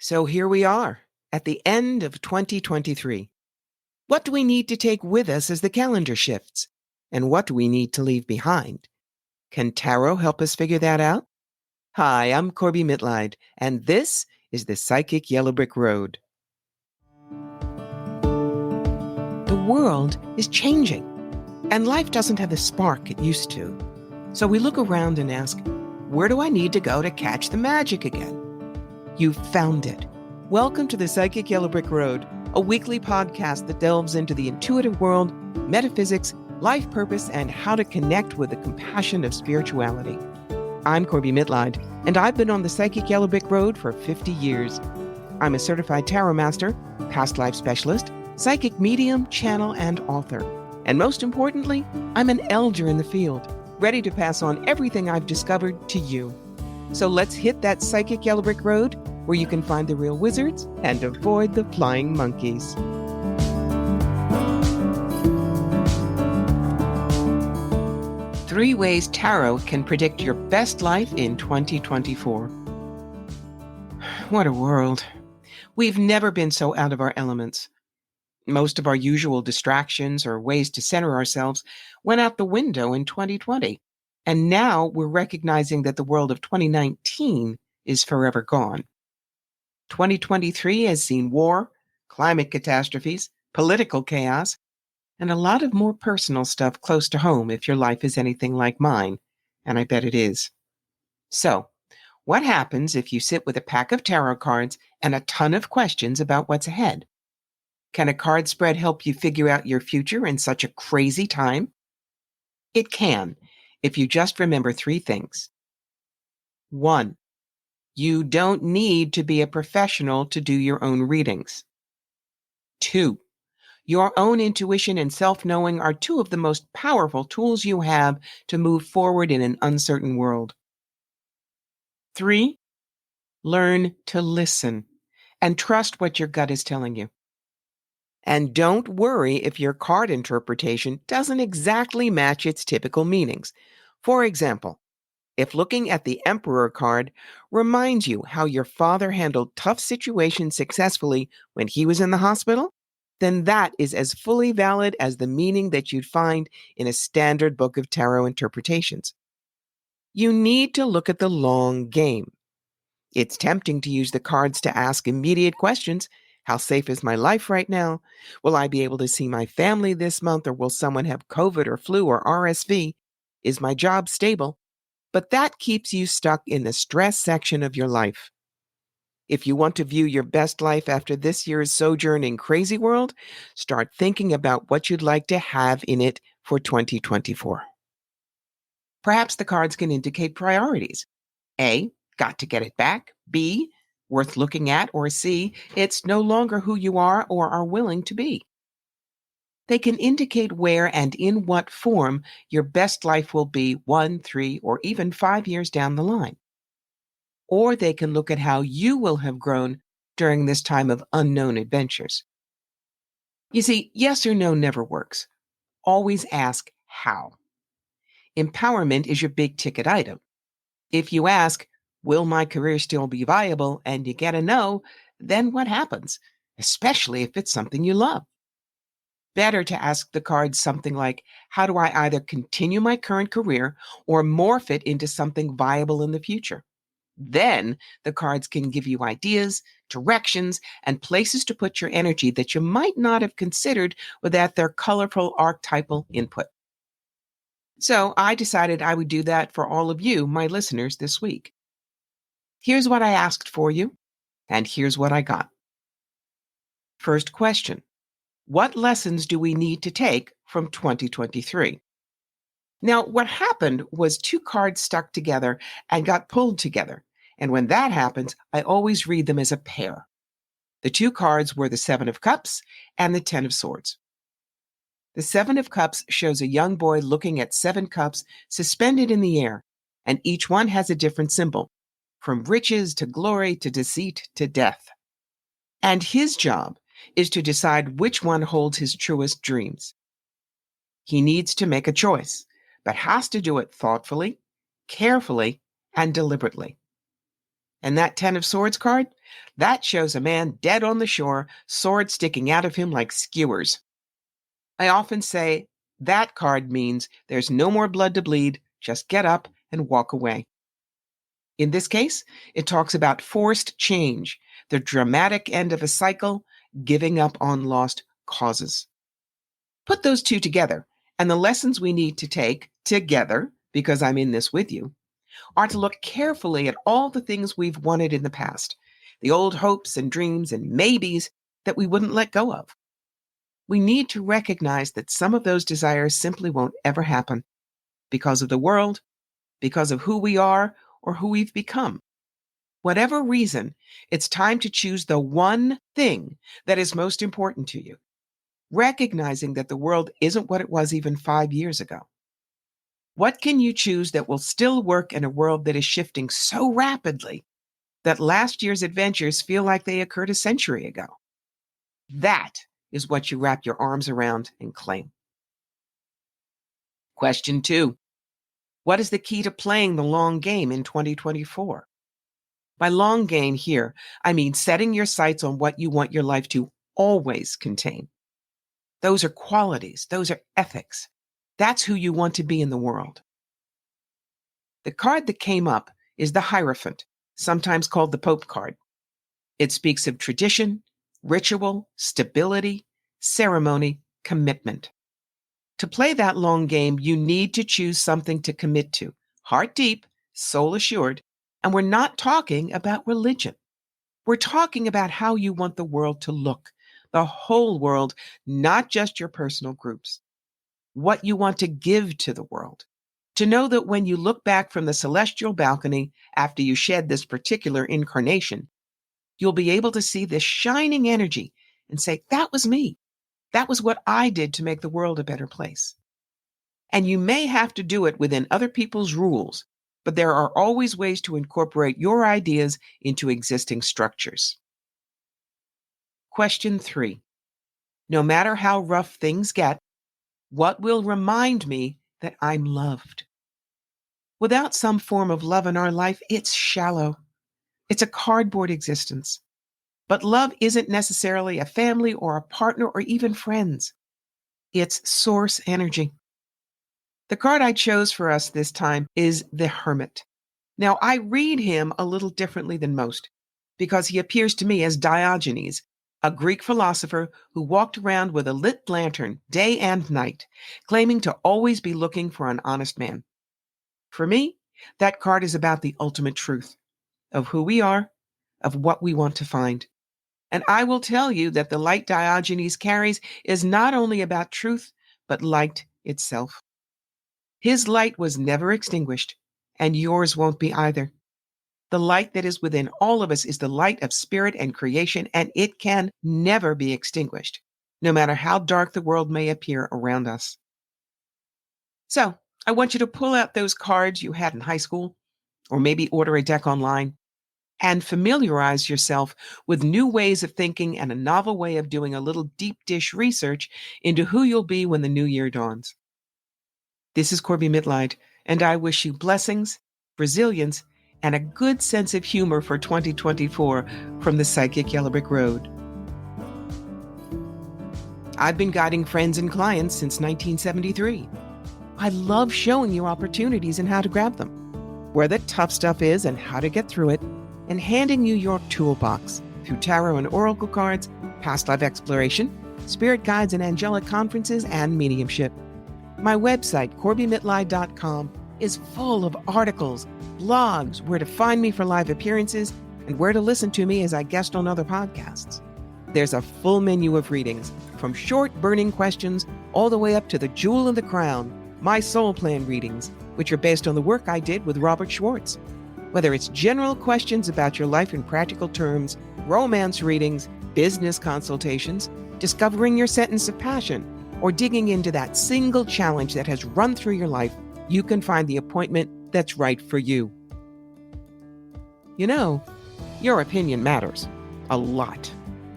So here we are, at the end of 2023. What do we need to take with us as the calendar shifts? And what do we need to leave behind? Can tarot help us figure that out? Hi, I'm Corbie Mitleid, and this is the Psychic Yellow Brick Road. The world is changing, and life doesn't have the spark it used to. So we look around and ask, where do I need to go to catch the magic again? You've found it. Welcome to the Psychic Yellow Brick Road, a weekly podcast that delves into the intuitive world, metaphysics, life purpose, and how to connect with the compassion of spirituality. I'm Corbie Mitleid, and I've been on the Psychic Yellow Brick Road for 50 years. I'm a certified tarot master, past life specialist, psychic medium, channel, and author. And most importantly, I'm an elder in the field, ready to pass on everything I've discovered to you. So let's hit that Psychic Yellow Brick Road where you can find the real wizards and avoid the flying monkeys. Three ways tarot can predict your best life in 2024. What a world. We've never been so out of our elements. Most of our usual distractions or ways to center ourselves went out the window in 2020. And now we're recognizing that the world of 2019 is forever gone. 2023 has seen war, climate catastrophes, political chaos, and a lot of more personal stuff close to home if your life is anything like mine, and I bet it is. So, what happens if you sit with a pack of tarot cards and a ton of questions about what's ahead? Can a card spread help you figure out your future in such a crazy time? It can, if you just remember three things. 1. You don't need to be a professional to do your own readings. 2. Your own intuition and self-knowing are two of the most powerful tools you have to move forward in an uncertain world. 3. Learn to listen and trust what your gut is telling you. And don't worry if your card interpretation doesn't exactly match its typical meanings. For example, if looking at the Emperor card reminds you how your father handled tough situations successfully when he was in the hospital, then that is as fully valid as the meaning that you'd find in a standard book of tarot interpretations. You need to look at the long game. It's tempting to use the cards to ask immediate questions. How safe is my life right now? Will I be able to see my family this month, or will someone have COVID or flu or RSV? Is my job stable? But that keeps you stuck in the stress section of your life. If you want to view your best life after this year's sojourn in Crazy World, start thinking about what you'd like to have in it for 2024. Perhaps the cards can indicate priorities. A, got to get it back. B, worth looking at. Or C, it's no longer who you are or are willing to be. They can indicate where and in what form your best life will be 1, 3, or even 5 years down the line. Or they can look at how you will have grown during this time of unknown adventures. You see, yes or no never works. Always ask how. Empowerment is your big ticket item. If you ask, will my career still be viable, and you get a no, then what happens? Especially if it's something you love. Better to ask the cards something like, how do I either continue my current career or morph it into something viable in the future? Then the cards can give you ideas, directions, and places to put your energy that you might not have considered without their colorful archetypal input. So I decided I would do that for all of you, my listeners, this week. Here's what I asked for you, and here's what I got. First question. What lessons do we need to take from 2023? Now, what happened was two cards stuck together and got pulled together. And when that happens, I always read them as a pair. The two cards were the Seven of Cups and the Ten of Swords. The Seven of Cups shows a young boy looking at 7 cups suspended in the air, and each one has a different symbol, from riches to glory to deceit to death. And his job is to decide which one holds his truest dreams. He needs to make a choice, but has to do it thoughtfully, carefully, and deliberately. And that Ten of Swords card, That shows a man dead on the shore, sword sticking out of him like skewers. I often say that card means there's no more blood to bleed, just get up and walk away. In this case, it talks about forced change, the dramatic end of a cycle, giving up on lost causes. Put those two together, and the lessons we need to take together, because I'm in this with you, are to look carefully at all the things we've wanted in the past, the old hopes and dreams and maybes that we wouldn't let go of. We need to recognize that some of those desires simply won't ever happen because of the world, because of who we are, or who we've become. Whatever reason, it's time to choose the one thing that is most important to you, recognizing that the world isn't what it was even 5 years ago. What can you choose that will still work in a world that is shifting so rapidly that last year's adventures feel like they occurred a century ago? That is what you wrap your arms around and claim. Question 2. What is the key to playing the long game in 2024? By long game here, I mean setting your sights on what you want your life to always contain. Those are qualities. Those are ethics. That's who you want to be in the world. The card that came up is the Hierophant, sometimes called the Pope card. It speaks of tradition, ritual, stability, ceremony, commitment. To play that long game, you need to choose something to commit to, heart deep, soul assured, and we're not talking about religion. We're talking about how you want the world to look, the whole world, not just your personal groups. What you want to give to the world. To know that when you look back from the celestial balcony after you shed this particular incarnation, you'll be able to see this shining energy and say, that was me. That was what I did to make the world a better place. And you may have to do it within other people's rules, but there are always ways to incorporate your ideas into existing structures. Question 3. No matter how rough things get, what will remind me that I'm loved? Without some form of love in our life, it's shallow. It's a cardboard existence. But love isn't necessarily a family or a partner or even friends. It's source energy. The card I chose for us this time is the Hermit. Now, I read him a little differently than most because he appears to me as Diogenes, a Greek philosopher who walked around with a lit lantern day and night, claiming to always be looking for an honest man. For me, that card is about the ultimate truth of who we are, of what we want to find. And I will tell you that the light Diogenes carries is not only about truth, but light itself. His light was never extinguished, and yours won't be either. The light that is within all of us is the light of spirit and creation, and it can never be extinguished, no matter how dark the world may appear around us. So, I want you to pull out those cards you had in high school, or maybe order a deck online, and familiarize yourself with new ways of thinking and a novel way of doing a little deep dish research into who you'll be when the new year dawns. This is Corbie Mitleid, and I wish you blessings, resilience, and a good sense of humor for 2024 from the Psychic Yellow Brick Road. I've been guiding friends and clients since 1973. I love showing you opportunities and how to grab them, where the tough stuff is and how to get through it, and handing you your toolbox through tarot and oracle cards, past life exploration, spirit guides and angelic conferences, and mediumship. My website, CorbieMitleid.com, is full of articles, blogs, where to find me for live appearances, and where to listen to me as I guest on other podcasts. There's a full menu of readings, from short burning questions all the way up to the jewel in the crown, my soul plan readings, which are based on the work I did with Robert Schwartz. Whether it's general questions about your life in practical terms, romance readings, business consultations, discovering your sentence of passion, or digging into that single challenge that has run through your life, you can find the appointment that's right for you. You know, your opinion matters a lot.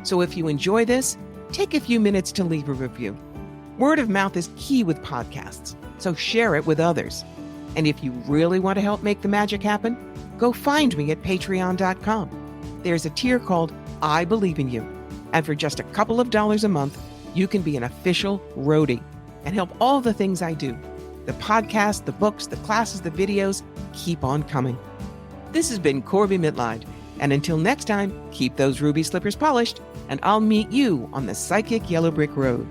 So if you enjoy this, take a few minutes to leave a review. Word of mouth is key with podcasts, so share it with others. And if you really want to help make the magic happen, go find me at patreon.com. there's a tier called I Believe in You. And for just a couple of dollars a month, you can be an official roadie and help all the things I do. The podcasts, the books, the classes, the videos, keep on coming. This has been Corbie Mitleid. And until next time, keep those ruby slippers polished, and I'll meet you on the psychic yellow brick road.